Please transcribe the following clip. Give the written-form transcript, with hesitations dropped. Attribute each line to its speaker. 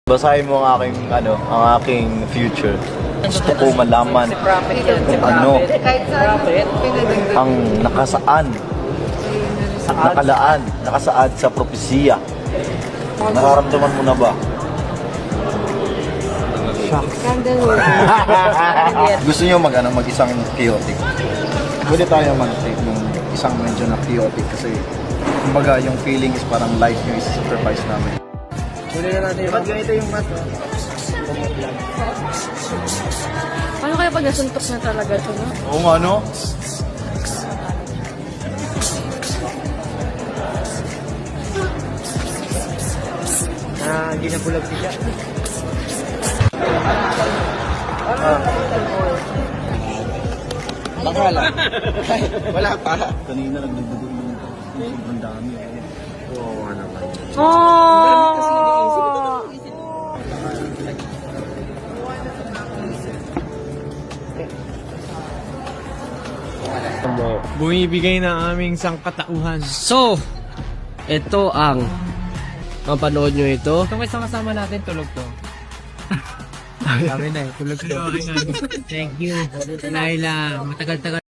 Speaker 1: Basahin mo ang aking future. Gusto ko malaman kung ano ang nakasaad sa propesiya. Nararamdaman mo na ba? Gusto niyo mag-isang chaotic? Pwede tayo mag-take ng isang medyo na chaotic kasi kumbaga yung feeling is parang life nyo is sacrifice namin.
Speaker 2: Huli na natin yung ba't ganito yung mat?
Speaker 3: Paano kaya pag nasuntok na talaga ito, no?
Speaker 1: Oo nga, no?
Speaker 2: Hindi na bulag siya. Baka lang. Wala pa.
Speaker 1: Kanina nagdudugod ng sobrang dami.
Speaker 2: Oo, ano ba?
Speaker 4: Bumibigay ng aming sangkatauhan.
Speaker 2: So, ito ang mapanood nyo ito.
Speaker 4: Itong isang kasama natin, tulog to. Sabi na tulog to. Thank you, Laila. Matagal-tagal